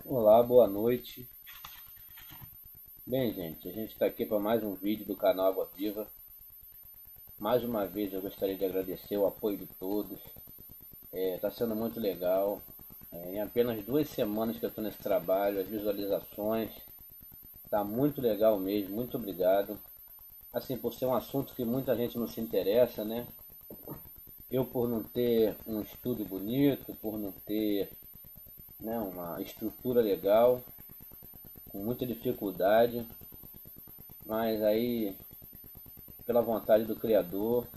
Olá, boa noite. Bem, gente, a gente está aqui para mais um vídeo do canal Água Viva. Mais uma vez eu gostaria de agradecer o apoio de todos. Está sendo muito legal. Em apenas 2 semanas que eu estou nesse trabalho, as visualizações, está muito legal mesmo. Muito obrigado. Assim, por ser um assunto que muita gente não se interessa, né? Eu, por não ter um estúdio bonito, por não ter, né, uma estrutura legal, com muita dificuldade, mas aí, pela vontade do Criador,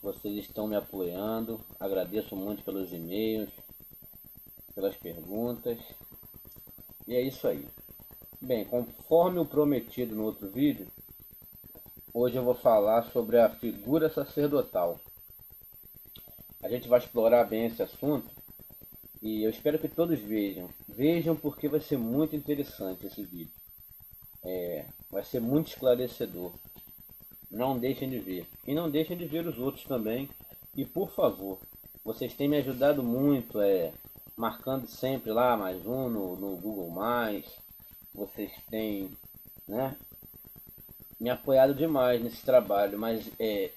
vocês estão me apoiando. Agradeço muito pelos e-mails, pelas perguntas. E é isso aí. Bem, conforme o prometido no outro vídeo, hoje eu vou falar sobre a figura sacerdotal. A gente vai explorar bem esse assunto e eu espero que todos vejam. Vejam porque vai ser muito interessante esse vídeo. Vai ser muito esclarecedor. Não deixem de ver. E não deixem de ver os outros também. E por favor, vocês têm me ajudado muito, marcando sempre lá mais um no Google+. Vocês têm, né, me apoiado demais nesse trabalho. Mas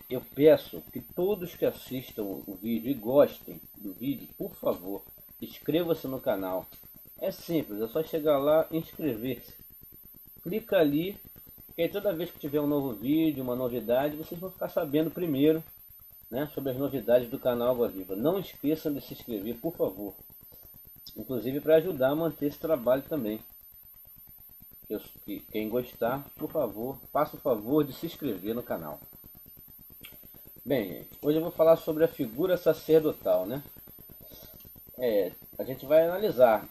eu peço que todos que assistam o vídeo e gostem do vídeo, por favor, inscreva-se no canal. É simples, é só chegar lá e inscrever-se. Clica ali, que aí toda vez que tiver um novo vídeo, uma novidade, vocês vão ficar sabendo primeiro, né, sobre as novidades do canal Água Viva. Não esqueçam de se inscrever, por favor. Inclusive para ajudar a manter esse trabalho também. Quem gostar, por favor, faça o favor de se inscrever no canal. Bem, gente, hoje eu vou falar sobre a figura sacerdotal, né? A gente vai analisar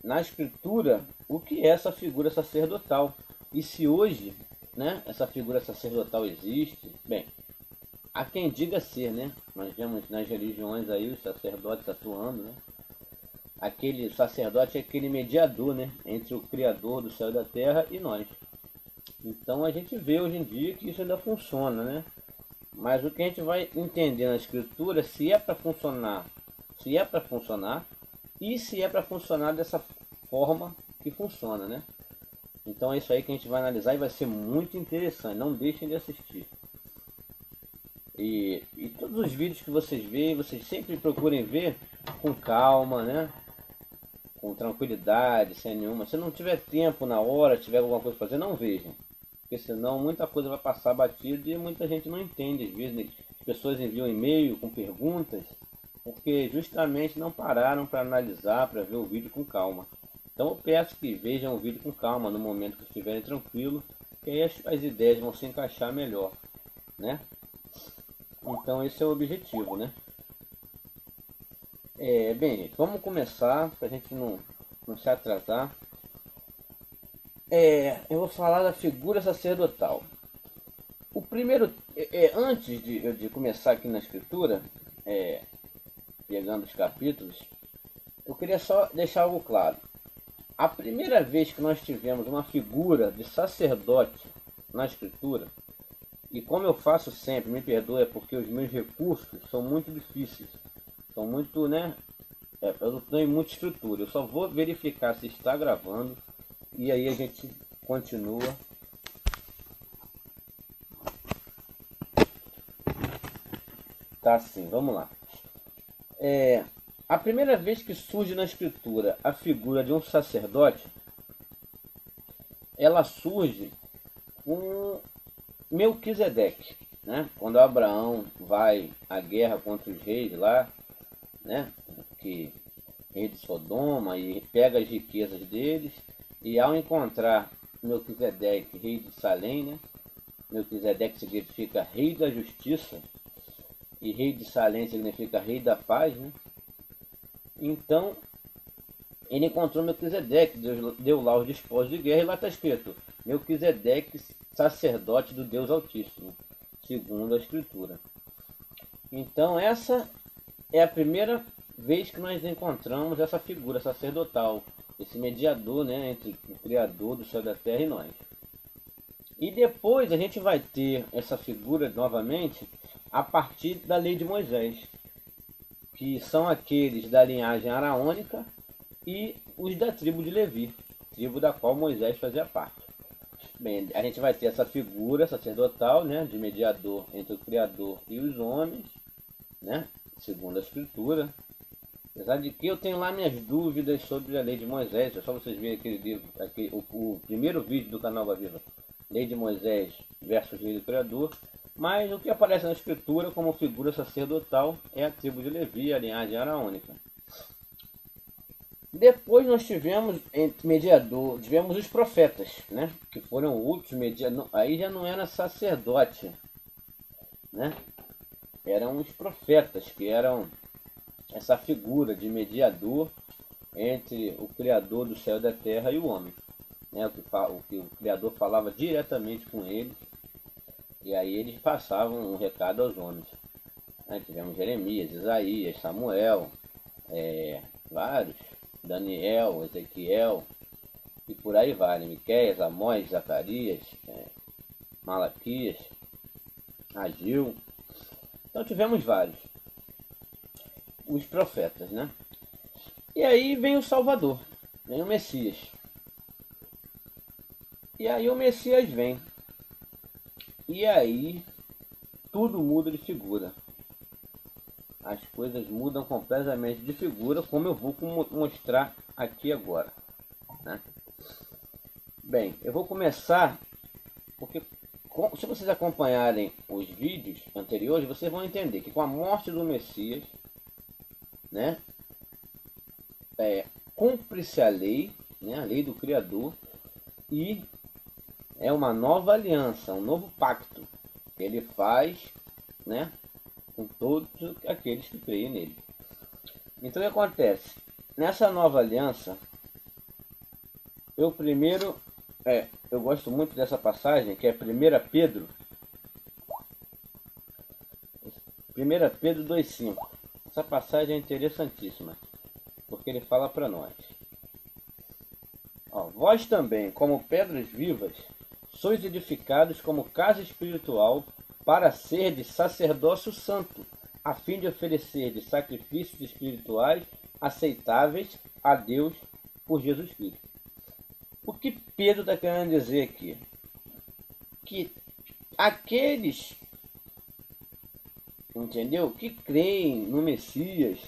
na escritura o que é essa figura sacerdotal. E se hoje, né, essa figura sacerdotal existe. Bem, há quem diga ser, né? Nós vemos nas religiões aí os sacerdotes atuando, né? Aquele sacerdote é aquele mediador, né, entre o Criador do céu e da terra e nós. Então a gente vê hoje em dia que isso ainda funciona, né? Mas o que a gente vai entender na escritura, se é para funcionar, e se é para funcionar dessa forma que funciona, né? Então é isso aí que a gente vai analisar e vai ser muito interessante. Não deixem de assistir. E todos os vídeos que vocês veem, vocês sempre procurem ver com calma, né? Com tranquilidade, sem nenhuma. Se não tiver tempo na hora, tiver alguma coisa para fazer, não vejam. Porque senão muita coisa vai passar batido e muita gente não entende. Às vezes, né? As pessoas enviam e-mail com perguntas porque justamente não pararam para analisar, para ver o vídeo com calma. Então eu peço que vejam o vídeo com calma no momento que estiverem tranquilo, que aí as ideias vão se encaixar melhor, né? Então esse é o objetivo, né? Bem, gente, vamos começar para a gente não se atrasar. Eu vou falar da figura sacerdotal. O primeiro, antes de começar aqui na escritura, pegando os capítulos, eu queria só deixar algo claro. A primeira vez que nós tivemos uma figura de sacerdote na escritura, e como eu faço sempre, me perdoe, é porque os meus recursos são muito difíceis, são muito, né? Eu não tenho muita estrutura, eu só vou verificar se está gravando e aí a gente continua. Tá assim, vamos lá. A primeira vez que surge na escritura a figura de um sacerdote, ela surge com Melquisedeque, né? Quando Abraão vai à guerra contra os reis lá, né? Que rei de Sodoma, e pega as riquezas deles, e ao encontrar Melquisedeque, rei de Salém, né? Melquisedeque significa rei da justiça e rei de Salém significa rei da paz, né? Então ele encontrou Melquisedeque, deu lá os despojos de guerra, e lá está escrito Melquisedeque, sacerdote do Deus Altíssimo, segundo a Escritura. Então essa é a primeira vez que nós encontramos essa figura sacerdotal, esse mediador, né, entre o Criador do céu e da terra e nós. E depois a gente vai ter essa figura novamente a partir da lei de Moisés, que são aqueles da linhagem araônica e os da tribo de Levi, tribo da qual Moisés fazia parte. Bem, a gente vai ter essa figura sacerdotal, né, de mediador entre o Criador e os homens, né, segundo a Escritura. Apesar de que eu tenho lá minhas dúvidas sobre a lei de Moisés, é só vocês verem aquele livro, o primeiro vídeo do canal Água Viva, Lei de Moisés versus Lei do Criador. Mas o que aparece na Escritura como figura sacerdotal é a tribo de Levi, a linhagem araônica. Depois nós tivemos mediador, tivemos os profetas, né? Que foram últimos mediadores. Aí já não era sacerdote, né? Eram os profetas, que eram essa figura de mediador entre o Criador do céu e da terra e o homem, né? O que o Criador falava diretamente com eles, e aí eles passavam um recado aos homens. Tivemos Jeremias, Isaías, Samuel, vários. Daniel, Ezequiel e por aí vai, Miqueias, Amós, Zacarias, Malaquias, Ageu. Então tivemos vários, os profetas, né? E aí vem o Salvador, vem o Messias. E aí o Messias vem. E aí tudo muda de figura. As coisas mudam completamente de figura, como eu vou mostrar aqui agora, né? Bem, eu vou começar, porque se vocês acompanharem os vídeos anteriores, vocês vão entender que com a morte do Messias, né, cumpre-se a lei, né, a lei do Criador, e é uma nova aliança, um novo pacto que ele faz, né, com todos aqueles que creem nele. Então o que acontece? Nessa nova aliança, eu gosto muito dessa passagem, que é 1 Pedro 2,5. Essa passagem é interessantíssima, porque ele fala para nós: vós também, como pedras vivas, sois edificados como casa espiritual, para ser de sacerdócio santo, a fim de oferecer de sacrifícios espirituais aceitáveis a Deus por Jesus Cristo. O que Pedro está querendo dizer aqui? Que aqueles, entendeu, que creem no Messias,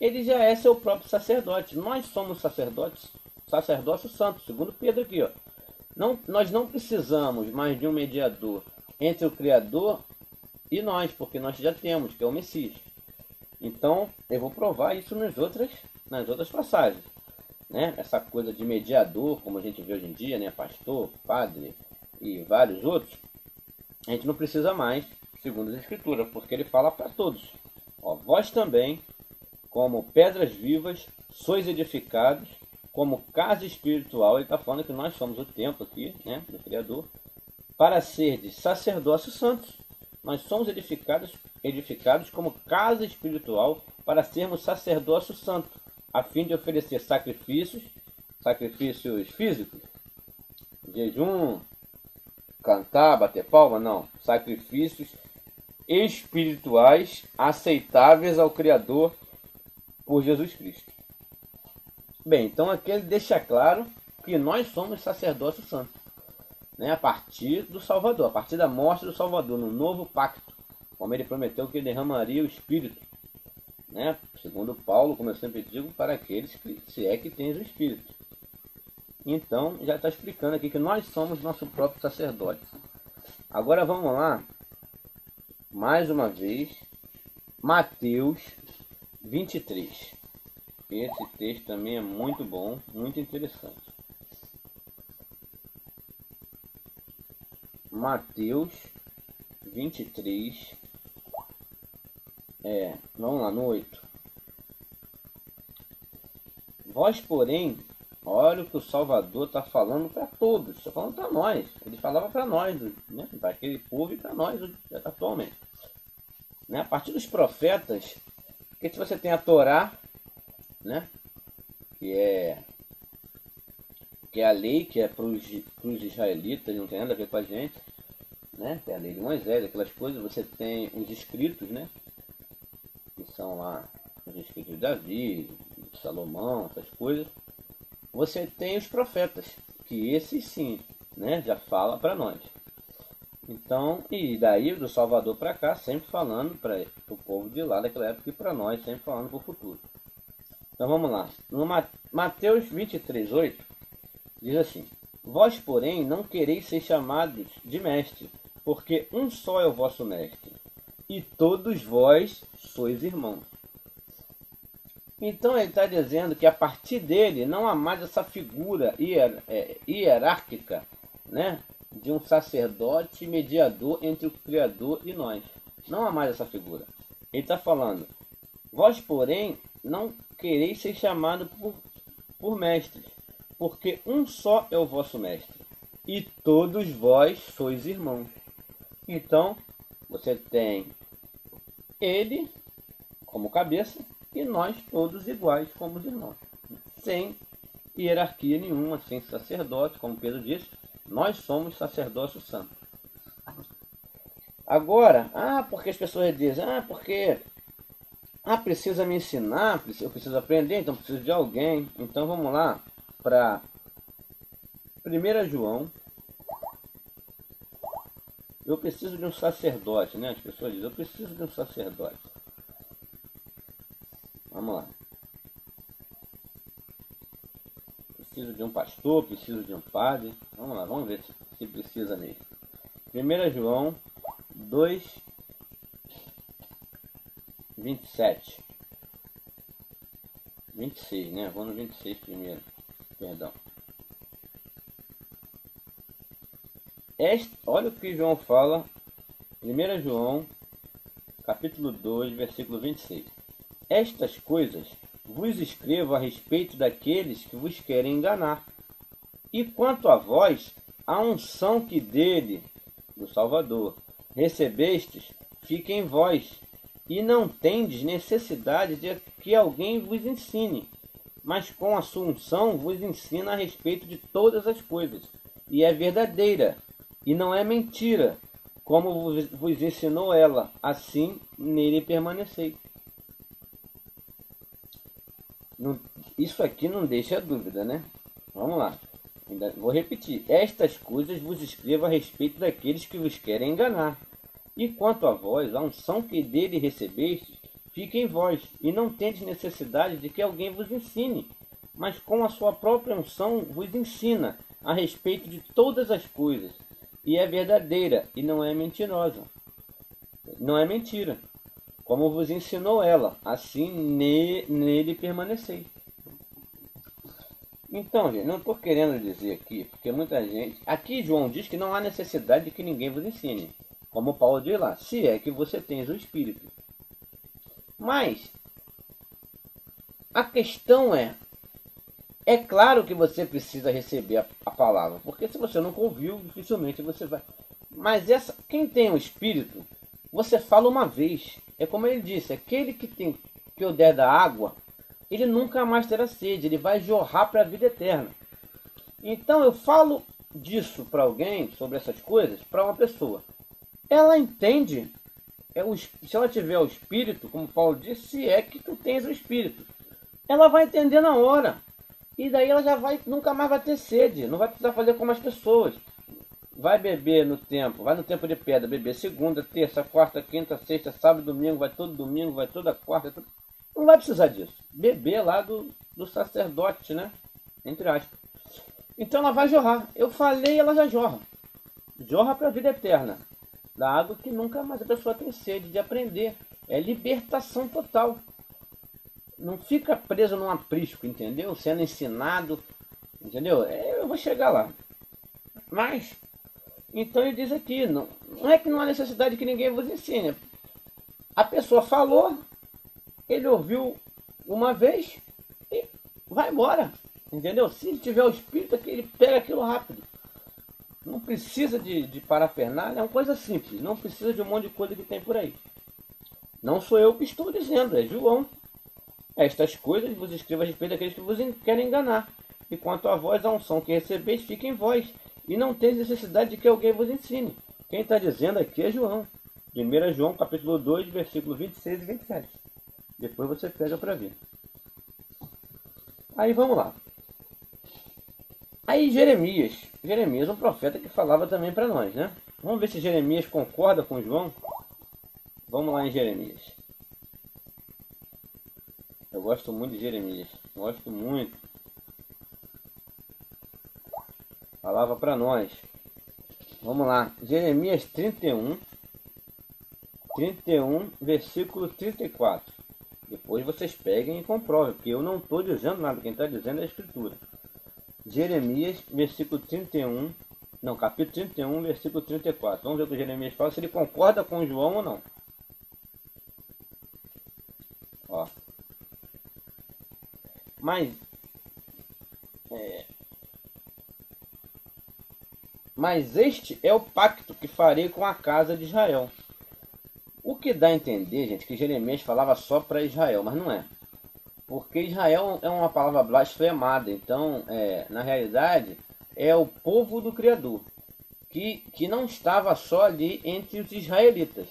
ele já é seu próprio sacerdote. Nós somos sacerdotes, sacerdócio santo, segundo Pedro aqui, nós não precisamos mais de um mediador entre o Criador e nós, porque nós já temos, que é o Messias. Então, eu vou provar isso nas outras passagens, né? Essa coisa de mediador, como a gente vê hoje em dia, né? Pastor, padre e vários outros, a gente não precisa mais, segundo as Escrituras, porque ele fala para todos: vós também, como pedras vivas, sois edificados como casa espiritual. Ele está falando que nós somos o templo aqui, né, do Criador, para ser de sacerdócio santo. Nós somos edificados como casa espiritual para sermos sacerdócio santo, a fim de oferecer sacrifícios físicos, jejum, cantar, bater palma, não, sacrifícios espirituais aceitáveis ao Criador por Jesus Cristo. Bem, então aqui ele deixa claro que nós somos sacerdócio santo, né, a partir do Salvador, a partir da morte do Salvador, no novo pacto, como ele prometeu que ele derramaria o Espírito, né, segundo Paulo, como eu sempre digo, para aqueles que, se é que tens o Espírito. Então, já está explicando aqui que nós somos nosso próprio sacerdote. Agora vamos lá, mais uma vez, Mateus 23. Esse texto também é muito bom, muito interessante. Mateus 23, vamos lá, no 8. Vós, porém, olha o que o Salvador está falando para todos, está falando para nós. Ele falava para nós, né, para aquele povo e para nós atualmente. Né, a partir dos profetas, porque se você tem a Torá, né, que é a lei que é para os israelitas, não tem nada a ver com a gente, né? Tem a lei de Moisés, aquelas coisas. Você tem os escritos, né, que são lá os escritos de Davi, de Salomão, essas coisas, você tem os profetas, que esses sim, né, já fala para nós. Então, e daí do Salvador para cá, sempre falando para o povo de lá daquela época e para nós, sempre falando para o futuro. Então vamos lá. No Mateus 23:8 diz assim: Vós, porém, não quereis ser chamados de mestre, porque um só é o vosso mestre, e todos vós sois irmãos. Então ele está dizendo que a partir dele não há mais essa figura hierárquica, né, de um sacerdote mediador entre o Criador e nós. Não há mais essa figura. Ele está falando: Vós, porém, não quereis ser chamados por mestres, porque um só é o vosso mestre, e todos vós sois irmãos. Então, você tem ele como cabeça e nós todos iguais como irmãos, sem hierarquia nenhuma, sem sacerdote, como Pedro disse, nós somos sacerdócio santo. Agora, porque as pessoas dizem, porque precisa me ensinar, eu preciso aprender, então preciso de alguém. Então vamos lá para 1 João. Eu preciso de um sacerdote, né? As pessoas dizem, eu preciso de um sacerdote. Vamos lá. Preciso de um pastor, preciso de um padre. Vamos lá, vamos ver se precisa mesmo. 1 João 2, 27. 26, né? Vou no 26 primeiro. Perdão. Olha o que João fala. 1 João, capítulo 2, versículo 26. Estas coisas vos escrevo a respeito daqueles que vos querem enganar. E quanto a vós, a unção que dele, do Salvador, recebestes, fica em vós, e não tendes necessidade de que alguém vos ensine, mas com a sua unção vos ensina a respeito de todas as coisas, e é verdadeira, e não é mentira, como vos ensinou ela, assim nele permanecei. Isso aqui não deixa dúvida, né? Vamos lá. Vou repetir. Estas coisas vos escrevo a respeito daqueles que vos querem enganar. E quanto a vós, a unção que dele recebestes, fica em vós, e não tendes necessidade de que alguém vos ensine, mas com a sua própria unção vos ensina a respeito de todas as coisas, e é verdadeira, e não é mentirosa. Não é mentira, como vos ensinou ela, assim nele permanecei. Então, gente, não estou querendo dizer aqui, porque muita gente... Aqui João diz que não há necessidade de que ninguém vos ensine, como Paulo diz lá, se é que você tens o Espírito. Mas, a questão é claro que você precisa receber a palavra, porque se você nunca ouviu, dificilmente você vai... Mas quem tem o Espírito, você fala uma vez. É como ele disse, aquele que eu der da água, ele nunca mais terá sede, ele vai jorrar para a vida eterna. Então eu falo disso para alguém, sobre essas coisas, para uma pessoa. Ela entende, se ela tiver o Espírito, como Paulo disse, se é que tu tens o Espírito, ela vai entender na hora. E daí ela nunca mais vai ter sede, não vai precisar fazer como as pessoas. Vai beber vai no tempo de pedra, beber segunda, terça, quarta, quinta, sexta, sábado, domingo, vai toda quarta, não vai precisar disso. Beber lá do sacerdote, né? Entre aspas. Então ela vai jorrar. Eu falei, ela já jorra. Jorra para a vida eterna. Da água que nunca mais a pessoa tem sede de aprender. É libertação total. Não fica preso num aprisco, entendeu? Sendo ensinado, entendeu? Eu vou chegar lá. Mas, então ele diz aqui, não é que não há necessidade que ninguém vos ensine. A pessoa falou, ele ouviu uma vez e vai embora, entendeu? Se ele tiver o Espírito aqui, ele pega aquilo rápido. Não precisa de parafernália, é uma coisa simples, não precisa de um monte de coisa que tem por aí. Não sou eu que estou dizendo, é João. Estas coisas vos escrevo a respeito daqueles que vos querem enganar. E quanto a vós, a unção que recebeis fica em vós, e não tem necessidade de que alguém vos ensine. Quem está dizendo aqui é João. 1 João, capítulo 2, versículo 26 e 27. Depois você pega para ver. Aí vamos lá. Aí Jeremias, um profeta que falava também para nós, né? Vamos ver se Jeremias concorda com João. Vamos lá em Jeremias. Eu gosto muito de Jeremias, gosto muito. Falava para nós. Vamos lá, Jeremias 31, versículo 34. Depois vocês peguem e comprovem, porque eu não estou dizendo nada, quem está dizendo é a Escritura. Jeremias, versículo 31, não, capítulo 31, versículo 34. Vamos ver o que Jeremias fala, se ele concorda com João ou não. Ó. Mas este é o pacto que farei com a casa de Israel. O que dá a entender, gente, que Jeremias falava só para Israel, mas não é. Porque Israel é uma palavra blasfemada, então, na realidade, é o povo do Criador, que não estava só ali entre os israelitas.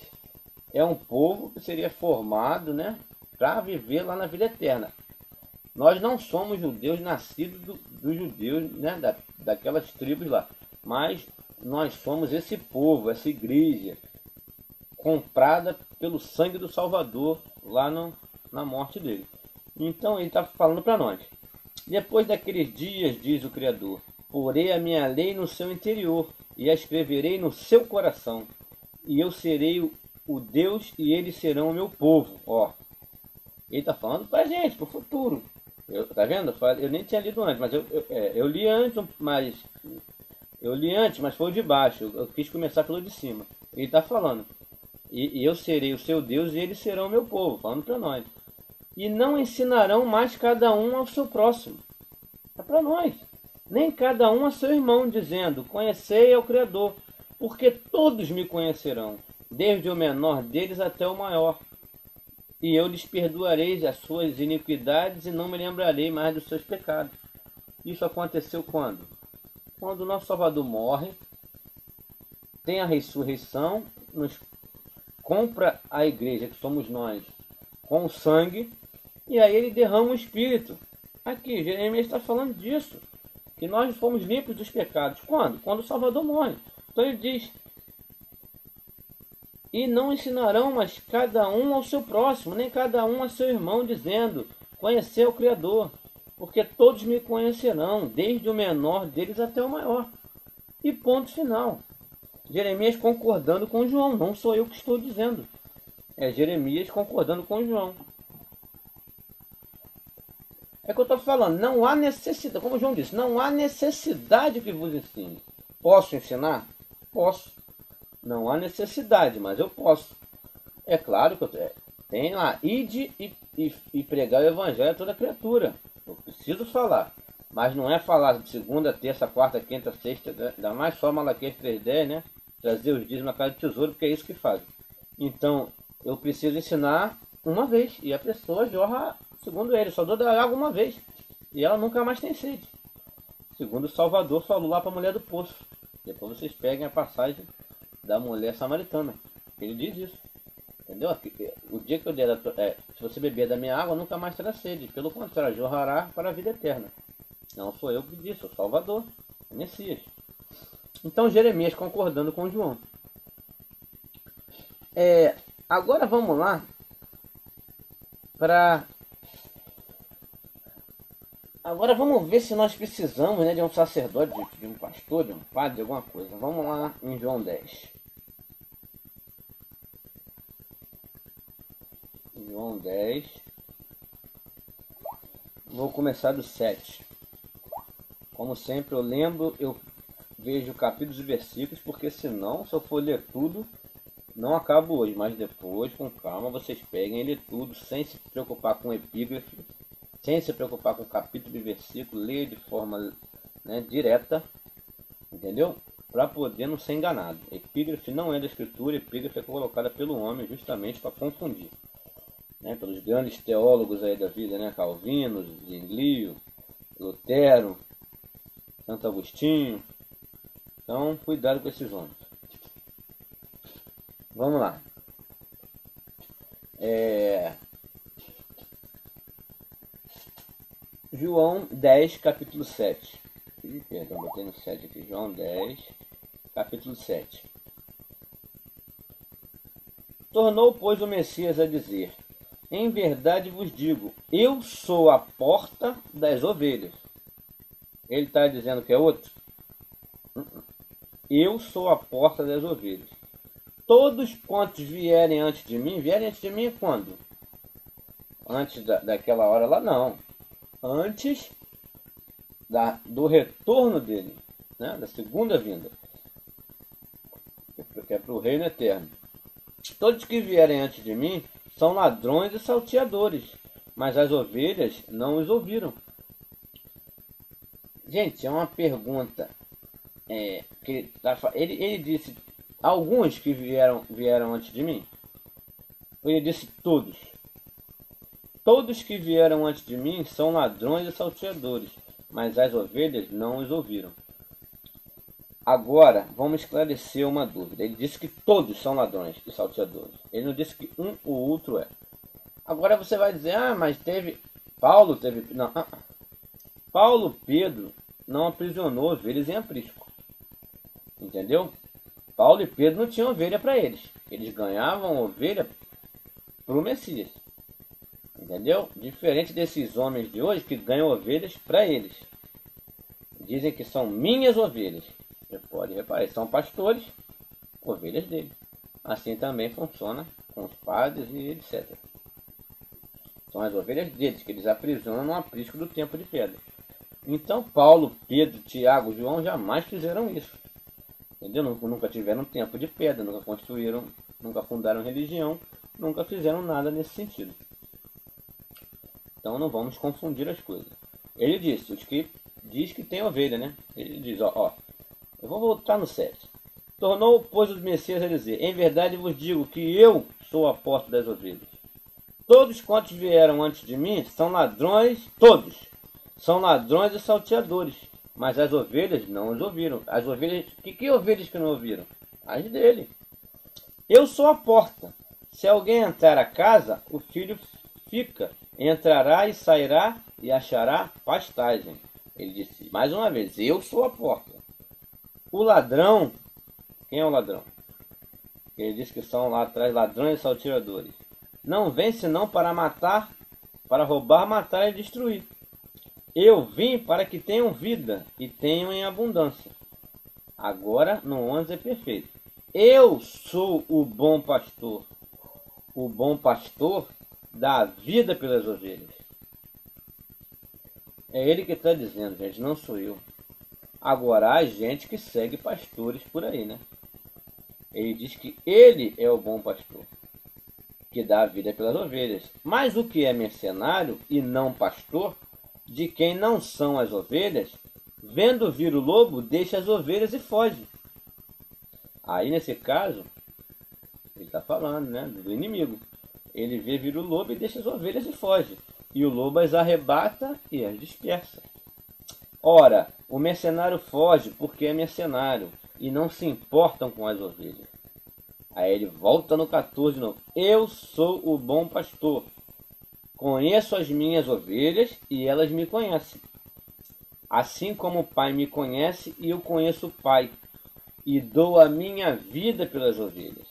É um povo que seria formado, né, para viver lá na vida eterna. Nós não somos judeus nascidos dos judeus, né, daquelas tribos lá, mas nós somos esse povo, essa igreja, comprada pelo sangue do Salvador lá na morte dele. Então ele está falando para nós. Depois daqueles dias, diz o Criador, porei a minha lei no seu interior e a escreverei no seu coração. E eu serei o Deus e eles serão o meu povo. Ó, ele está falando para a gente, para o futuro. Tá vendo? Eu nem tinha lido antes, mas eu li antes, mas foi o de baixo. Eu quis começar pelo de cima. Ele está falando. E eu serei o seu Deus e eles serão o meu povo, falando para nós. E não ensinarão mais cada um ao seu próximo. É para nós. Nem cada um a seu irmão, dizendo, conhecei ao Criador, porque todos me conhecerão, desde o menor deles até o maior. E eu lhes perdoarei as suas iniquidades e não me lembrarei mais dos seus pecados. Isso aconteceu quando? Quando o nosso Salvador morre, tem a ressurreição, nos compra a igreja, que somos nós, com o sangue, e aí ele derrama o Espírito. Aqui, Jeremias está falando disso, que nós fomos limpos dos pecados. Quando? Quando o Salvador morre. Então ele diz, e não ensinarão mais cada um ao seu próximo, nem cada um a seu irmão, dizendo, conhecer o Criador, porque todos me conhecerão, desde o menor deles até o maior. E ponto final. Jeremias concordando com João, não sou eu que estou dizendo. É Jeremias concordando com João. É que eu estou falando, não há necessidade, como João disse, não há necessidade que vos ensine. Posso ensinar? Posso. Não há necessidade, mas eu posso. É claro que tem lá, ide e pregar o evangelho a toda criatura. Eu preciso falar. Mas não é falar de segunda, terça, quarta, quinta, sexta, ainda mais só Malaquias 3:10, né? Trazer os dízimos na casa do tesouro, porque é isso que faz. Então, eu preciso ensinar uma vez, e a pessoa jorra, segundo ele, só dou da água uma vez, e ela nunca mais tem sede. Segundo o Salvador falou lá para a mulher do poço. Depois vocês peguem a passagem da mulher samaritana. Ele diz isso. Entendeu? O dia que eu der, se você beber da minha água, nunca mais terá sede. Pelo contrário, jorrará para a vida eterna. Não sou eu que disse, o Salvador, o Messias. Então Jeremias concordando com João. Agora vamos lá para... Agora vamos ver se nós precisamos, né, de um sacerdote, de um pastor, de um padre, de alguma coisa. Vamos lá em João 10. João 10. Vou começar do 7. Como sempre eu vejo capítulos e versículos, porque senão, se eu for ler tudo, não acabo hoje, mas depois, com calma, vocês peguem e lê tudo, sem se preocupar com epígrafe, sem se preocupar com capítulo e versículo, leia de forma, né, direta, entendeu? Para poder não ser enganado. Epígrafe não é da escritura, epígrafe é colocada pelo homem justamente para confundir. Né, pelos grandes teólogos aí da vida, né, Calvino, Zwinglio, Lutero, Santo Agostinho. Então, cuidado com esses homens. Vamos lá. João 10, capítulo 7. Perdão, botei no 7 aqui. João 10, capítulo 7. Tornou, pois, o Messias a dizer: em verdade vos digo, eu sou a porta das ovelhas. Ele está dizendo que é outro? Eu sou a porta das ovelhas. Todos quantos vierem antes de mim quando? Antes daquela hora lá, não. Antes do retorno dele, né? Da segunda vinda, que é para o reino eterno. Todos que vierem antes de mim são ladrões e salteadores, mas as ovelhas não os ouviram. Gente, é uma pergunta. Ele disse alguns que vieram antes de mim? Ou ele disse todos? Todos que vieram antes de mim são ladrões e salteadores, mas as ovelhas não os ouviram. Agora, vamos esclarecer uma dúvida. Ele disse que todos são ladrões e salteadores. Ele não disse que um ou outro é. Agora você vai dizer, mas Paulo teve... Não, Paulo, Pedro não aprisionou ovelhas em aprisco. Entendeu? Paulo e Pedro não tinham ovelha para eles. Eles ganhavam ovelha para o Messias. Entendeu? Diferente desses homens de hoje que ganham ovelhas para eles. Dizem que são minhas ovelhas. Você pode reparar, são pastores, ovelhas dele. Assim também funciona com os padres e etc. São as ovelhas deles que eles aprisionam no aprisco do tempo de pedra. Então Paulo, Pedro, Tiago, João jamais fizeram isso. Entendeu? Nunca tiveram tempo de pedra, nunca construíram, nunca fundaram religião, nunca fizeram nada nesse sentido. Então não vamos confundir as coisas. Ele disse, os que diz que tem ovelha, né? Ele diz, eu vou voltar no 7. Tornou, pois, os Messias a dizer, em verdade vos digo que eu sou a porta das ovelhas. Todos quantos vieram antes de mim são ladrões, todos são ladrões e salteadores, mas as ovelhas não os ouviram. As ovelhas, que ovelhas que não ouviram? As dele. Eu sou a porta. Se alguém entrar a casa, o filho fica, entrará e sairá e achará pastagem. Ele disse, mais uma vez, eu sou a porta. O ladrão, quem é o ladrão? Ele diz que são lá atrás ladrões e salteadores. Não vem senão para matar, para roubar, matar e destruir. Eu vim para que tenham vida e tenham em abundância. Agora no 11 é perfeito. Eu sou o bom pastor. O bom pastor dá vida pelas ovelhas. É ele que está dizendo, gente, não sou eu. Agora há gente que segue pastores por aí, né? Ele diz que ele é o bom pastor, que dá a vida pelas ovelhas. Mas o que é mercenário e não pastor, de quem não são as ovelhas, vendo vir o lobo, deixa as ovelhas e foge. Aí nesse caso, ele está falando, né, do inimigo. Ele vê vir o lobo e deixa as ovelhas e foge. E o lobo as arrebata e as dispersa. Ora, o mercenário foge porque é mercenário e não se importam com as ovelhas. Aí ele volta no 14 de novo. Eu sou o bom pastor. Conheço as minhas ovelhas e elas me conhecem. Assim como o Pai me conhece e eu conheço o Pai. E dou a minha vida pelas ovelhas.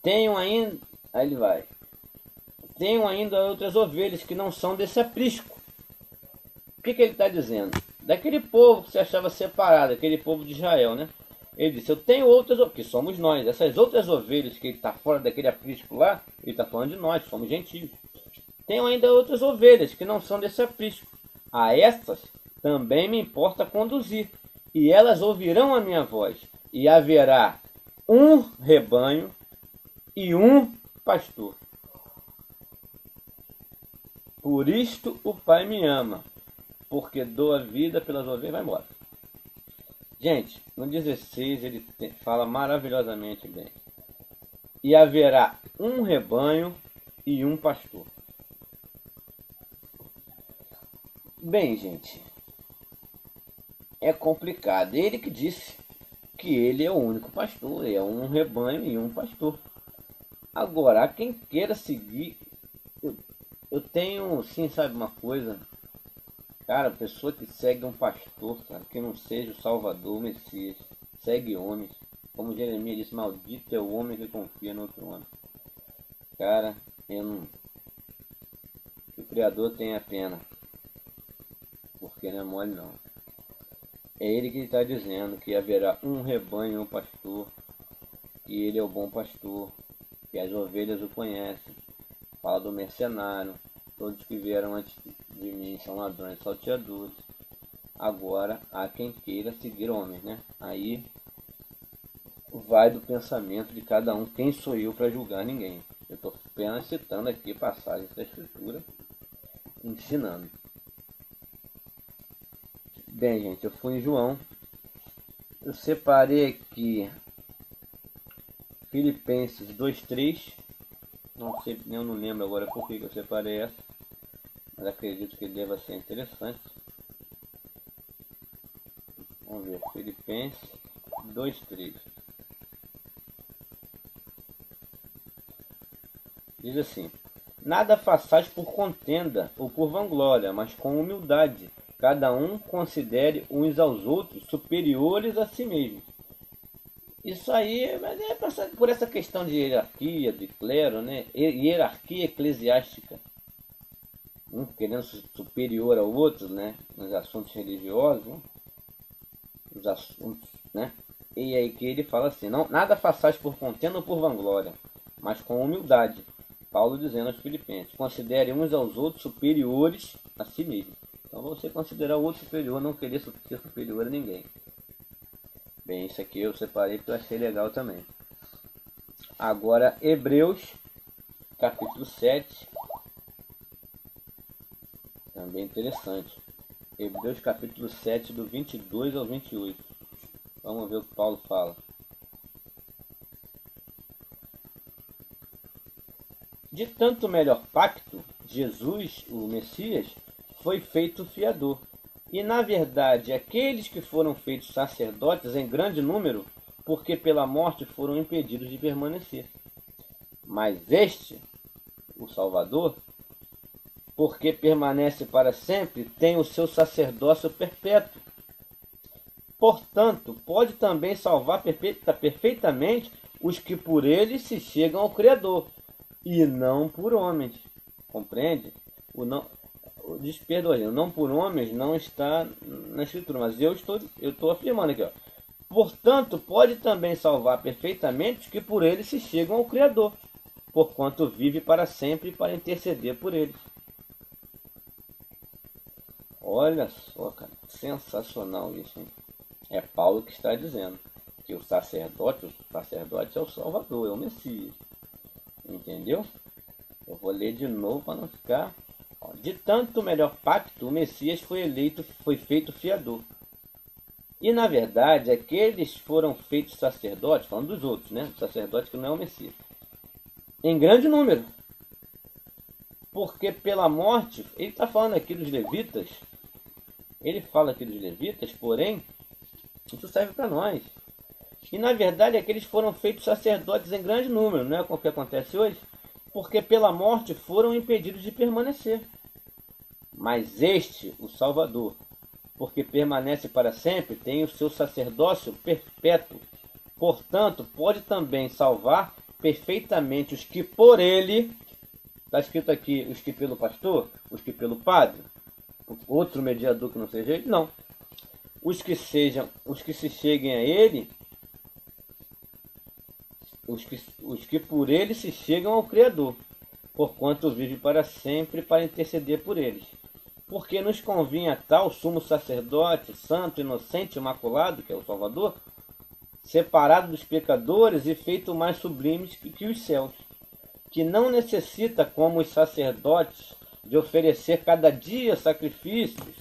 Tenho ainda... Aí ele vai. Tenho ainda outras ovelhas que não são desse aprisco. O que ele está dizendo? Daquele povo que se achava separado, aquele povo de Israel, né? Ele disse, eu tenho outras, que somos nós. Essas outras ovelhas que ele está fora daquele aprisco lá, ele está falando de nós, somos gentios. Tenho ainda outras ovelhas que não são desse aprisco. A estas também me importa conduzir. E elas ouvirão a minha voz. E haverá um rebanho e um pastor. Por isto o Pai me ama, porque dou a vida pelas ovelhas. Vai embora. Gente, no 16 ele fala maravilhosamente bem. E haverá um rebanho e um pastor. Bem, gente, é complicado. Ele que disse que ele é o único pastor, é um rebanho e um pastor. Agora, quem queira seguir, eu tenho, sim, sabe uma coisa? Cara, a pessoa que segue um pastor, cara, que não seja o Salvador, o Messias, segue homens. Como Jeremias disse, maldito é o homem que confia no outro homem. Cara, eu não... que o Criador tenha pena, porque não é mole não. É ele que está dizendo que haverá um rebanho, um pastor, que ele é o bom pastor, que as ovelhas o conhecem. Fala do mercenário, todos que vieram antes de mim são ladrões, salteadores. Agora há quem queira seguir homens, né? Aí vai do pensamento de cada um. Quem sou eu para julgar ninguém? Eu estou apenas citando aqui passagens da Escritura, ensinando. Bem, gente, eu fui em João. Eu separei aqui Filipenses 2:3. Não sei, eu não lembro agora por que eu separei essa, mas acredito que deva ser interessante. Vamos ver, Filipenses 2:3. Diz assim: nada façais por contenda ou por vanglória, mas com humildade. Cada um considere uns aos outros superiores a si mesmo. Isso aí, mas é por essa questão de hierarquia, de clero, né? Hierarquia eclesiástica. Um querendo superior ao outro, né? Nos assuntos religiosos, né? Os assuntos, né? E aí que ele fala assim: não, nada façais por contenda ou por vanglória, mas com humildade. Paulo dizendo aos Filipenses: considere uns aos outros superiores a si mesmo. Então você considerar o outro superior, não querer ser superior a ninguém. Bem, isso aqui eu separei porque eu achei legal também. Agora, Hebreus, capítulo 7. Também interessante. Hebreus, capítulo 7, do 22 ao 28. Vamos ver o que Paulo fala. De tanto melhor pacto, Jesus, o Messias, foi feito fiador. E, na verdade, aqueles que foram feitos sacerdotes em grande número, porque pela morte foram impedidos de permanecer. Mas este, o Salvador, porque permanece para sempre, tem o seu sacerdócio perpétuo. Portanto, pode também salvar perfeitamente os que por ele se chegam ao Criador, e não por homens. Compreende? O não por homens não está na Escritura, mas eu estou afirmando aqui, ó. Portanto, pode também salvar perfeitamente os que por ele se chegam ao Criador, porquanto vive para sempre para interceder por eles. Olha só, cara, sensacional isso, hein? É Paulo que está dizendo que o sacerdote é o Salvador, é o Messias. Entendeu? Eu vou ler de novo para não ficar. De tanto melhor pacto, o Messias foi feito fiador. E na verdade, aqueles foram feitos sacerdotes, falando dos outros, né? O sacerdote que não é o Messias, em grande número. Porque pela morte, ele está falando aqui dos levitas, ele fala aqui dos levitas, porém, isso serve para nós. E na verdade, aqueles foram feitos sacerdotes em grande número, não é o que acontece hoje? Porque pela morte foram impedidos de permanecer. Mas este, o Salvador, porque permanece para sempre, tem o seu sacerdócio perpétuo. Portanto, pode também salvar perfeitamente os que por ele, está escrito aqui, os que pelo pastor, os que pelo padre, outro mediador que não seja ele, não. Os que se cheguem a ele, os que por ele se chegam ao Criador, porquanto vive para sempre para interceder por eles. Porque nos convinha tal sumo sacerdote, santo, inocente, imaculado, que é o Salvador, separado dos pecadores e feito mais sublimes que os céus, que não necessita, como os sacerdotes, de oferecer cada dia sacrifícios,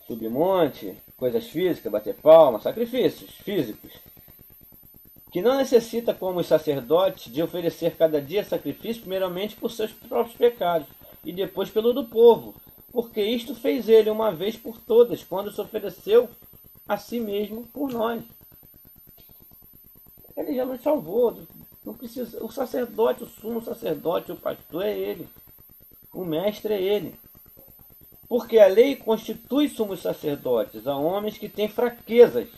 subir monte, coisas físicas, bater palma, sacrifícios físicos, que não necessita, como os sacerdotes, de oferecer cada dia sacrifício, primeiramente por seus próprios pecados, e depois pelo do povo, porque isto fez ele uma vez por todas, quando se ofereceu a si mesmo por nós. Ele já nos salvou Não precisa. O sacerdote, o sumo sacerdote, o pastor é ele. O mestre é ele. Porque a lei constitui sumos sacerdotes a homens que têm fraquezas.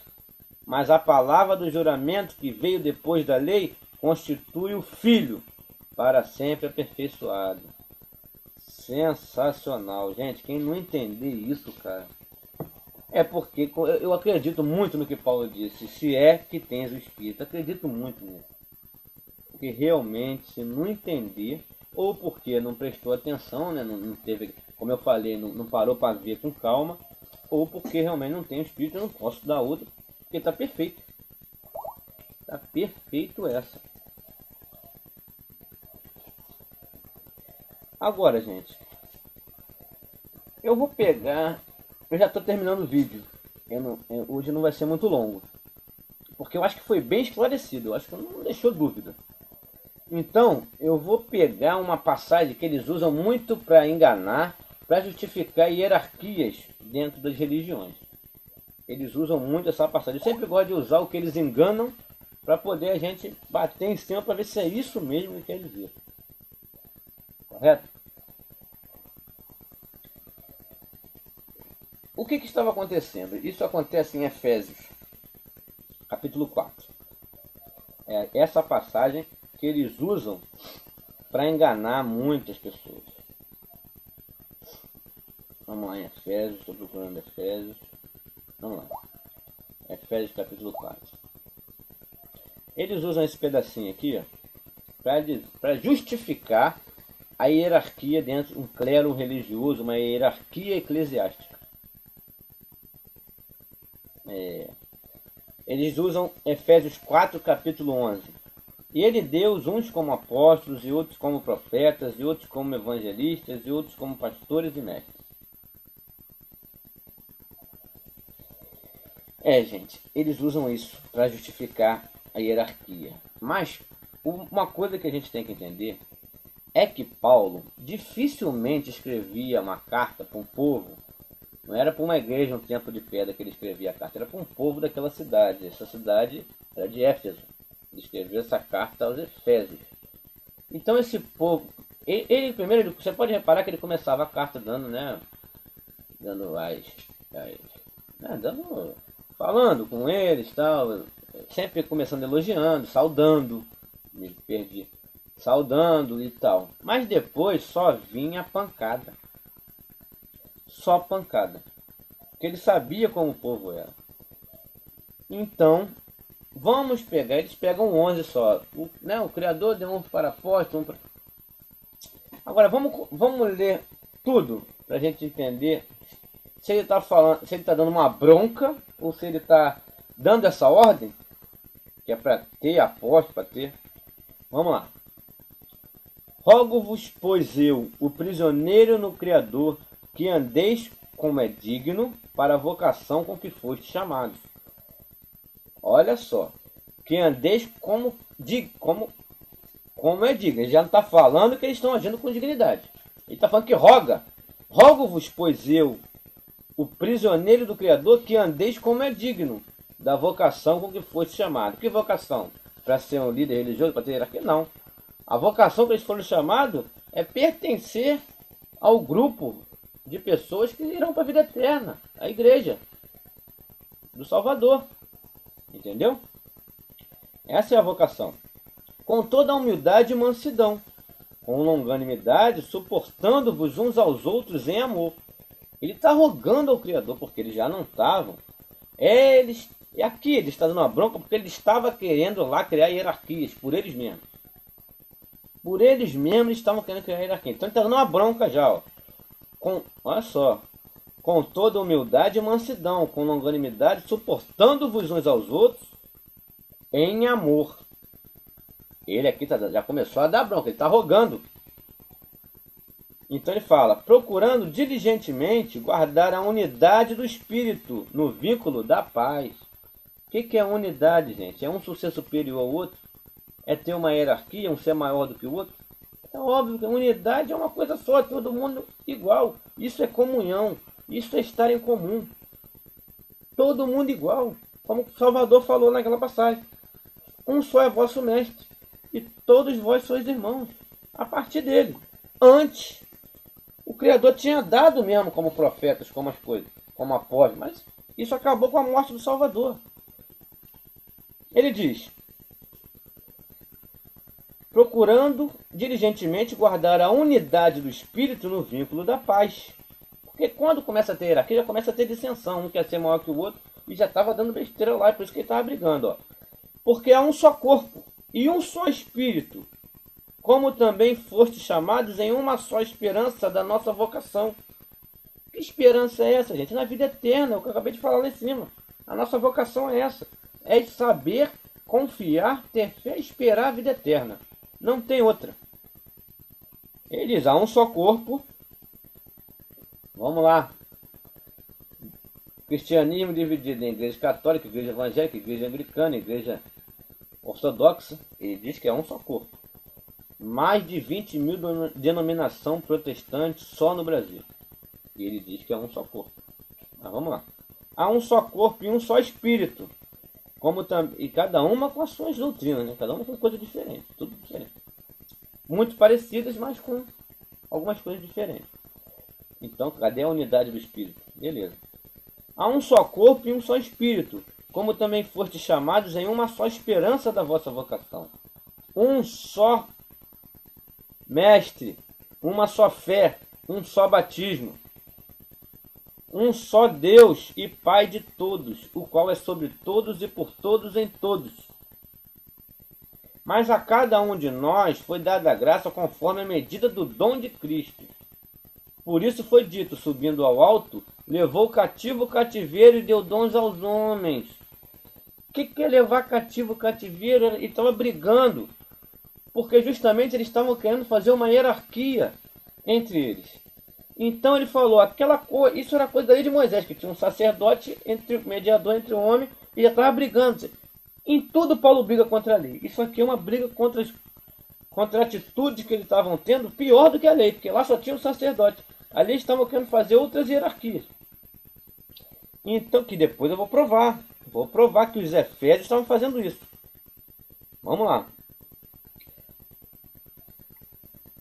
Mas a palavra do juramento que veio depois da lei constitui o Filho para sempre aperfeiçoado. Sensacional, gente. Quem não entender isso, cara, é porque eu acredito muito no que Paulo disse. Se é que tens o Espírito, acredito muito nisso. Porque realmente, se não entender, ou porque não prestou atenção, né, não teve, como eu falei, não parou para ver com calma, ou porque realmente não tem o Espírito, eu não posso dar outra, porque está perfeito. Está perfeito essa. Agora, gente, eu vou pegar... Eu já estou terminando o vídeo. Hoje não vai ser muito longo. Porque eu acho que foi bem esclarecido. Eu acho que não deixou dúvida. Então, eu vou pegar uma passagem que eles usam muito para enganar, para justificar hierarquias dentro das religiões. Eles usam muito essa passagem. Eu sempre gosto de usar o que eles enganam para poder a gente bater em cima para ver se é isso mesmo que quer dizer. Correto? O que estava acontecendo? Isso acontece em Efésios, capítulo 4. É essa passagem que eles usam para enganar muitas pessoas. Vamos lá em Efésios, estou procurando Efésios. Vamos lá. Efésios, capítulo 4. Eles usam esse pedacinho aqui para justificar a hierarquia dentro de um clero religioso, uma hierarquia eclesiástica. Eles usam Efésios 4, capítulo 11. E ele deu uns como apóstolos, e outros como profetas, e outros como evangelistas, e outros como pastores e mestres. Gente, eles usam isso para justificar a hierarquia. Mas uma coisa que a gente tem que entender é que Paulo dificilmente escrevia uma carta para um povo. Não era para uma igreja, um templo de pedra que ele escrevia a carta, era para um povo daquela cidade. Essa cidade era de Éfeso. Ele escreveu essa carta aos Efésios. Então esse povo, ele primeiro, você pode reparar que ele começava a carta dando falando com eles, tal, sempre começando elogiando, saudando e tal. Mas depois só vinha pancada. Só pancada. Porque ele sabia como o povo era. Então, vamos pegar, eles pegam 11 só. O Criador deu um para apóstolo, Agora, vamos ler tudo, para a gente entender se ele está falando, se ele está dando uma bronca, ou se ele está dando essa ordem, que é para ter apóstolo, para ter. Vamos lá. Rogo-vos, pois eu, o prisioneiro no Criador, que andeis como é digno para a vocação com que foste chamados. Olha só, que andeis como é digno. Ele já não está falando que eles estão agindo com dignidade. Ele está falando que rogo-vos, pois eu, o prisioneiro do Criador, que andeis como é digno da vocação com que foste chamado. Que vocação? Para ser um líder religioso, para ter hierarquia? Não. A vocação que eles foram chamados é pertencer ao grupo de pessoas que irão para a vida eterna, a igreja do Salvador. Entendeu? Essa é a vocação. Com toda a humildade e mansidão, com longanimidade, suportando-vos uns aos outros em amor. Ele está rogando ao Criador, porque eles já não estavam. E aqui ele está dando uma bronca, porque ele estava querendo lá criar hierarquias, por eles mesmos. Por eles mesmos eles estavam querendo criar hierarquia. Então ele está dando uma bronca já, ó. Olha só, com toda humildade e mansidão, com longanimidade, suportando-vos uns aos outros em amor. Ele aqui já começou a dar bronca, ele está rogando. Então ele fala, procurando diligentemente guardar a unidade do Espírito no vínculo da paz. O que é unidade, gente? É um ser superior ao outro? É ter uma hierarquia, um ser maior do que o outro? É óbvio que a unidade é uma coisa só, todo mundo igual. Isso é comunhão, isso é estar em comum. Todo mundo igual, como o Salvador falou naquela passagem. Um só é vosso mestre. e todos vós sois irmãos, a partir dele. Antes, o Criador tinha dado mesmo como profetas, como as coisas, como apóstolos, mas isso acabou com a morte do Salvador. Ele diz: procurando diligentemente guardar a unidade do Espírito no vínculo da paz. Porque quando começa a ter hierarquia, já começa a ter dissensão. Um quer ser maior que o outro e já estava dando besteira lá, por isso que ele estava brigando. Ó. Porque há um só corpo e um só Espírito, como também foste chamados em uma só esperança da nossa vocação. Que esperança é essa, gente? Na vida eterna, o que eu acabei de falar lá em cima. A nossa vocação é essa. É de saber, confiar, ter fé e esperar a vida eterna. Não tem outra. Ele diz, há um só corpo. Vamos lá. Cristianismo dividido em igreja católica, igreja evangélica, igreja anglicana, igreja ortodoxa. Ele diz que é um só corpo. Mais de 20 mil denominações protestantes só no Brasil. E ele diz que é um só corpo. Mas vamos lá. Há um só corpo e um só espírito. E cada uma com as suas doutrinas, né? Cada uma com coisa diferente. Tudo diferente. Muito parecidas, mas com algumas coisas diferentes. Então, cadê a unidade do espírito? Beleza. Há um só corpo e um só espírito, como também foste chamados em uma só esperança da vossa vocação. Um só mestre, uma só fé, um só batismo. Um só Deus e Pai de todos, o qual é sobre todos e por todos em todos. Mas a cada um de nós foi dada a graça conforme a medida do dom de Cristo. Por isso foi dito, subindo ao alto, levou cativo o cativeiro e deu dons aos homens. O que é levar cativo o cativeiro? Ele estava brigando, porque justamente eles estavam querendo fazer uma hierarquia entre eles. Então ele falou, isso era coisa da lei de Moisés, que tinha um sacerdote, mediador entre o homem, e já estava brigando. Em tudo Paulo briga contra a lei. Isso aqui é uma briga contra a atitude que eles estavam tendo, pior do que a lei, porque lá só tinha um sacerdote. Ali eles estavam querendo fazer outras hierarquias. Então, que depois eu vou provar. Vou provar que os efésios estavam fazendo isso. Vamos lá.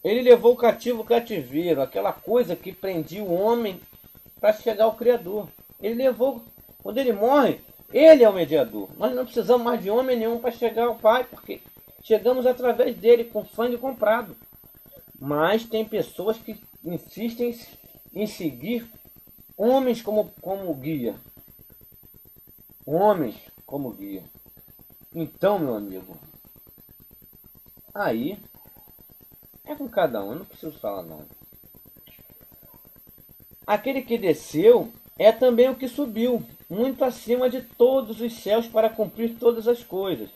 Ele levou o cativo o cativeiro, aquela coisa que prendia o homem para chegar ao Criador. Ele levou, quando ele morre, ele é o mediador. Nós não precisamos mais de homem nenhum para chegar ao Pai, porque chegamos através dele, com sangue comprado. Mas tem pessoas que insistem em seguir homens como guia. Homens como guia. Então, meu amigo, aí é com cada um, eu não preciso falar não. Aquele que desceu é também o que subiu, muito acima de todos os céus para cumprir todas as coisas.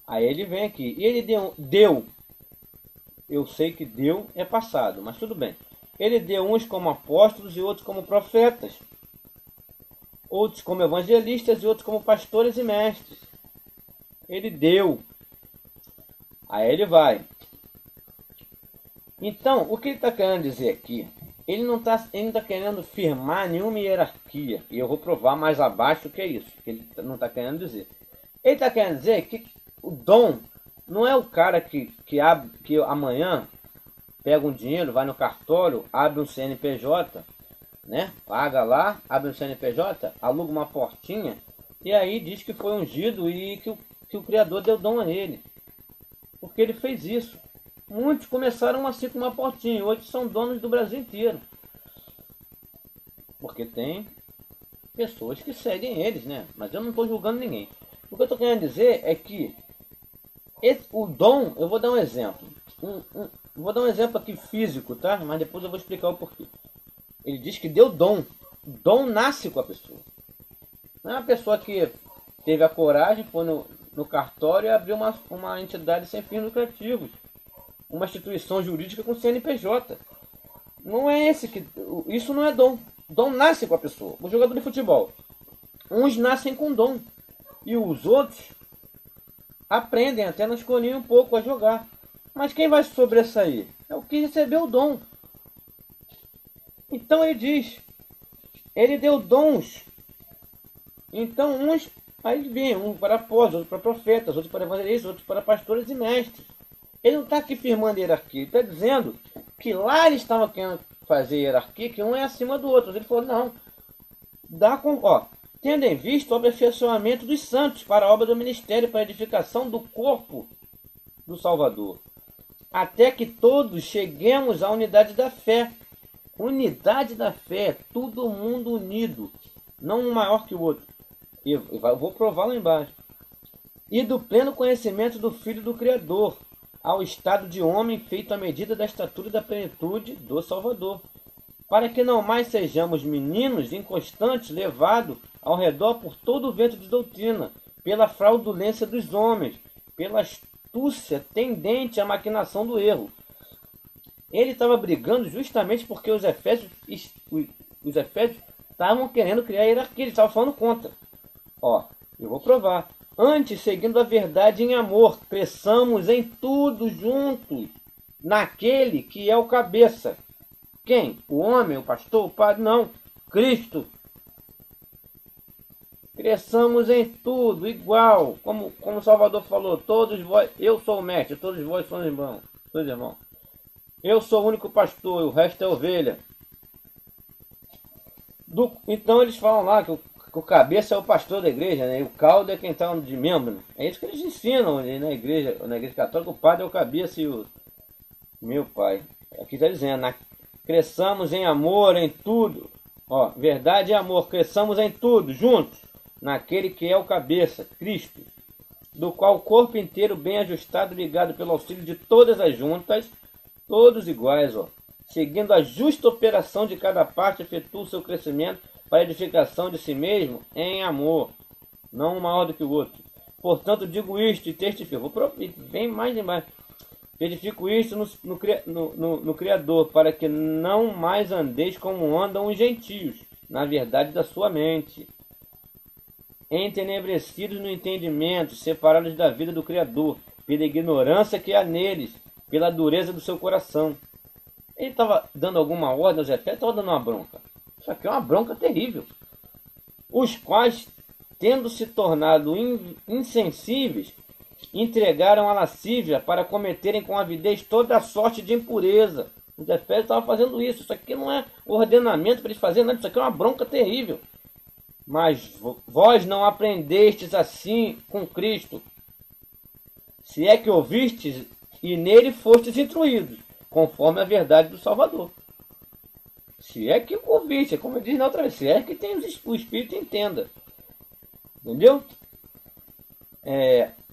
Aí ele vem aqui, e ele deu. Eu sei que deu é passado, mas tudo bem. Ele deu uns como apóstolos e outros como profetas. Outros como evangelistas e outros como pastores e mestres. Ele deu. Aí ele vai. Então, o que ele está querendo dizer aqui? Ele não está querendo firmar nenhuma hierarquia. E eu vou provar mais abaixo o que é isso. Que ele não está querendo dizer. Ele está querendo dizer que o dom não é o cara que amanhã pega um dinheiro, vai no cartório, abre um CNPJ, né? Paga lá, abre um CNPJ, aluga uma portinha e aí diz que foi ungido e que o Criador deu dom a ele. Porque ele fez isso. Muitos começaram assim com uma portinha, hoje são donos do Brasil inteiro. Porque tem pessoas que seguem eles, né? Mas eu não estou julgando ninguém. O que eu estou querendo dizer é que o dom, eu vou dar um exemplo. Vou dar um exemplo aqui físico, tá? Mas depois eu vou explicar o porquê. Ele diz que deu dom. Dom nasce com a pessoa. Não é uma pessoa que teve a coragem, foi no cartório e abriu uma entidade sem fins lucrativos. Uma instituição jurídica com CNPJ. Não é isso não é dom. Dom nasce com a pessoa. O jogador de futebol. Uns nascem com dom. E os outros aprendem até na escolinha um pouco a jogar. Mas quem vai sobressair? É o que recebeu o dom. Então ele diz, ele deu dons. Então uns, aí vem, um para apóstolos, outros para profetas, outros para evangelistas, outros para pastores e mestres. Ele não está aqui firmando hierarquia, ele está dizendo que lá eles estavam querendo fazer hierarquia, que um é acima do outro. Ele falou, não, tendo em vista o aperfeiçoamento dos santos para a obra do ministério, para a edificação do corpo do Salvador, até que todos cheguemos à unidade da fé. Unidade da fé, todo mundo unido, não um maior que o outro. Eu vou provar lá embaixo. E do pleno conhecimento do Filho do Criador, ao estado de homem feito à medida da estatura e da plenitude do Salvador, para que não mais sejamos meninos inconstantes, levados ao redor por todo o vento de doutrina, pela fraudulência dos homens, pela astúcia tendente à maquinação do erro. Ele estava brigando justamente porque os Efésios estavam querendo criar hierarquia, eles estavam falando contra. Eu vou provar. Antes, seguindo a verdade em amor, cresçamos em tudo juntos, naquele que é o cabeça. Quem? O homem, o pastor, o padre? Não, Cristo. Cresçamos em tudo, igual, como o Salvador falou, todos vós, eu sou o mestre, todos vós são irmãos. Eu sou o único pastor, o resto é ovelha. Então eles falam lá que o cabeça é o pastor da igreja, né? E o caldo é quem está de membro. É isso que eles ensinam na igreja católica. O padre é o cabeça e o meu pai. Aqui está dizendo, cresçamos em amor, em tudo. Verdade e amor, cresçamos em tudo, juntos, naquele que é o cabeça, Cristo, do qual o corpo inteiro bem ajustado, ligado pelo auxílio de todas as juntas, todos iguais, seguindo a justa operação de cada parte, efetua o seu crescimento para a edificação de si mesmo em amor, não um maior do que o outro. Portanto, digo isto e testifico. Vem mais embaixo. Edifico isto no Criador, para que não mais andeis como andam os gentios, na verdade da sua mente, entenebrecidos no entendimento, separados da vida do Criador, pela ignorância que há neles, pela dureza do seu coração. Ele estava dando alguma ordem aos Efésios, estava dando uma bronca. Isso aqui é uma bronca terrível. Os quais, tendo se tornado insensíveis, entregaram a lascívia para cometerem com avidez toda a sorte de impureza. Os Efésios estavam fazendo isso. Isso aqui não é ordenamento para eles fazerem nada. Isso aqui é uma bronca terrível. Mas vós não aprendestes assim com Cristo, se é que ouvistes e nele fostes instruídos, conforme a verdade do Salvador. Se é que ouviste, como eu disse na outra vez, se é que tem o Espírito entenda. Entendeu?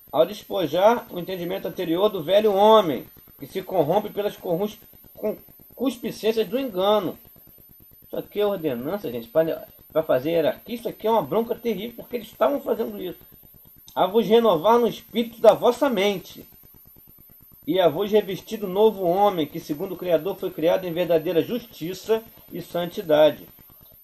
Ao despojar o entendimento anterior do velho homem, que se corrompe pelas concupiscências do engano. Isso aqui é ordenança, gente, para fazer hierarquia. Isso aqui é uma bronca terrível, porque eles estavam fazendo isso. A vos renovar no espírito da vossa mente, e a vos revestir do novo homem, que segundo o Criador foi criado em verdadeira justiça e santidade.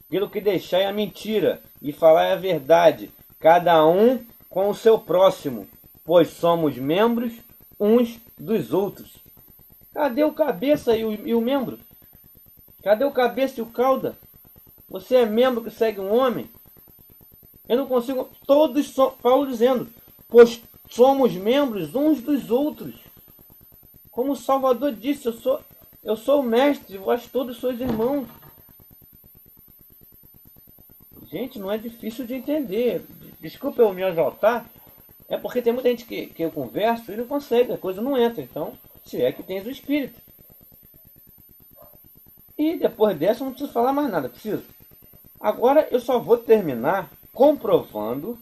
Pelo que deixai a mentira, e falai a verdade, cada um com o seu próximo, pois somos membros uns dos outros. Cadê o cabeça e o membro? Cadê o cabeça e o cauda? Você é membro que segue um homem? Eu não consigo... Paulo dizendo, pois somos membros uns dos outros. Como o Salvador disse, eu sou o mestre, vós todos sois irmãos. Gente, não é difícil de entender. Desculpa eu me exaltar. É porque tem muita gente que eu converso e não consegue, a coisa não entra. Então, se é que tens o Espírito. E depois dessa eu não preciso falar mais nada, preciso. Agora eu só vou terminar comprovando.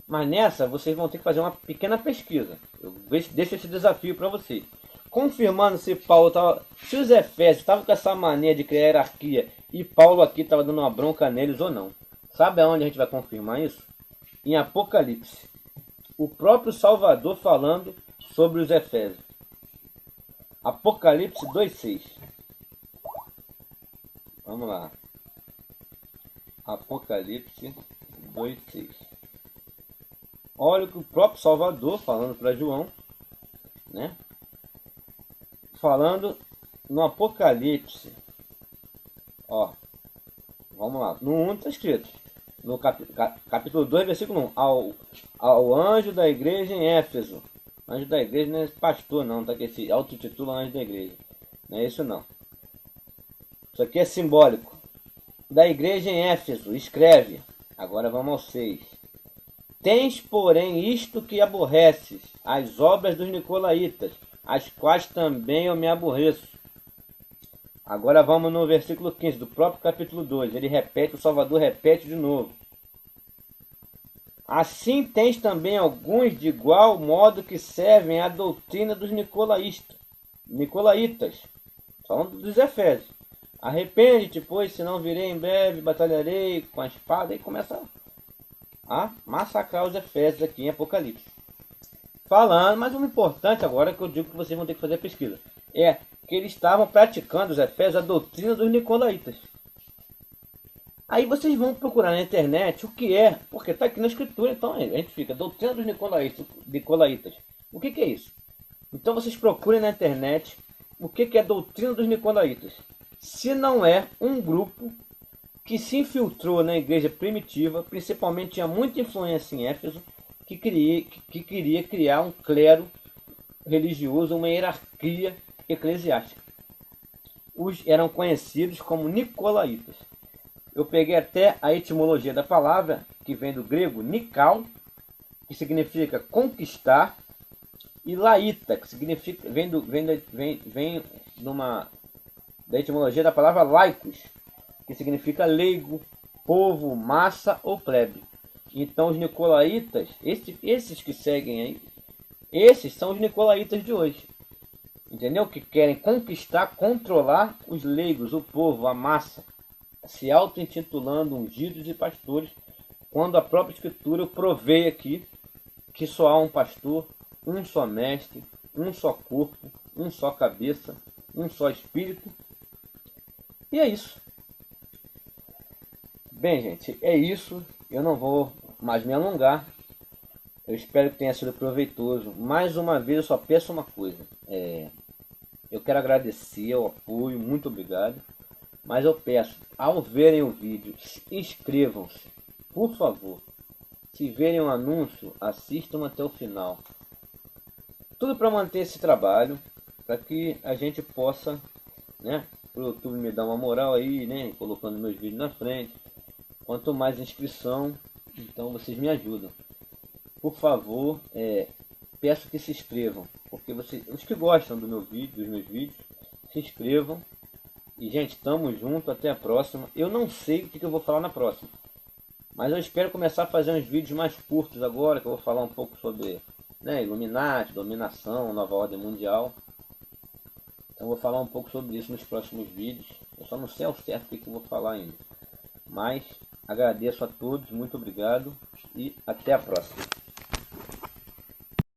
Mas nessa vocês vão ter que fazer uma pequena pesquisa. Eu deixo esse desafio para vocês. Confirmando se se os Efésios estavam com essa mania de criar hierarquia e Paulo aqui estava dando uma bronca neles ou não. Sabe aonde a gente vai confirmar isso? Em Apocalipse. O próprio Salvador falando sobre os Efésios. Apocalipse 2:6. Vamos lá. Apocalipse 2:6. Olha o que o próprio Salvador falando para João, né? Falando no Apocalipse. Vamos lá. No 1 está escrito. No capítulo 2, versículo 1. Ao anjo da igreja em Éfeso. Anjo da igreja não é pastor não, tá? Que esse autotitula anjo da igreja. Não é isso não. Isso aqui é simbólico. Da igreja em Éfeso, escreve. Agora vamos ao 6. Tens, porém, isto que aborreces, as obras dos nicolaítas, as quais também eu me aborreço. Agora vamos no versículo 15 do próprio capítulo 2. Ele repete, o Salvador repete de novo. Assim tens também alguns de igual modo que servem à doutrina dos nicolaítas, falando dos Efésios. Arrepende-te, pois, senão virei em breve, batalharei com a espada, e começa a massacrar os Efésios aqui em Apocalipse. Falando, mas o importante agora que eu digo que vocês vão ter que fazer a pesquisa, é que eles estavam praticando, os Efésios, a doutrina dos nicolaítas. Aí vocês vão procurar na internet o que é, porque está aqui na escritura, então a gente fica, doutrina dos nicolaítas. O que é isso? Então vocês procurem na internet o que é a doutrina dos nicolaítas. Se não é um grupo que se infiltrou na igreja primitiva, principalmente tinha muita influência em Éfeso, que queria criar um clero religioso, uma hierarquia eclesiástica. Eram conhecidos como nicolaítas. Eu peguei até a etimologia da palavra, que vem do grego nikal, que significa conquistar, e laíta, que significa, vem da etimologia da palavra laicos, que significa leigo, povo, massa ou plebe. Então os nicolaítas, esses que seguem aí, esses são os nicolaítas de hoje. Entendeu? Que querem conquistar, controlar os leigos, o povo, a massa, se auto-intitulando ungidos e pastores, quando a própria Escritura provê aqui que só há um pastor, um só mestre, um só corpo, um só cabeça, um só espírito. E é isso. Bem, gente, é isso. Eu não vou mais me alongar. Eu espero que tenha sido proveitoso. Mais uma vez, eu só peço uma coisa. Eu quero agradecer o apoio, muito obrigado. Mas eu peço, ao verem o vídeo, inscrevam-se, por favor. Se verem o anúncio, assistam até o final. Tudo para manter esse trabalho, para que a gente possa, né, o YouTube me dar uma moral aí, né, colocando meus vídeos na frente. Quanto mais inscrição, então vocês me ajudam. Por favor, peço que se inscrevam, porque os que gostam do meu vídeo, dos meus vídeos, se inscrevam. E, gente, tamo junto, até a próxima. Eu não sei o que eu vou falar na próxima, mas eu espero começar a fazer uns vídeos mais curtos agora, que eu vou falar um pouco sobre, né, Illuminati, dominação, nova ordem mundial. Então eu vou falar um pouco sobre isso nos próximos vídeos. Eu só não sei ao certo o que eu vou falar ainda. Mas agradeço a todos, muito obrigado e até a próxima.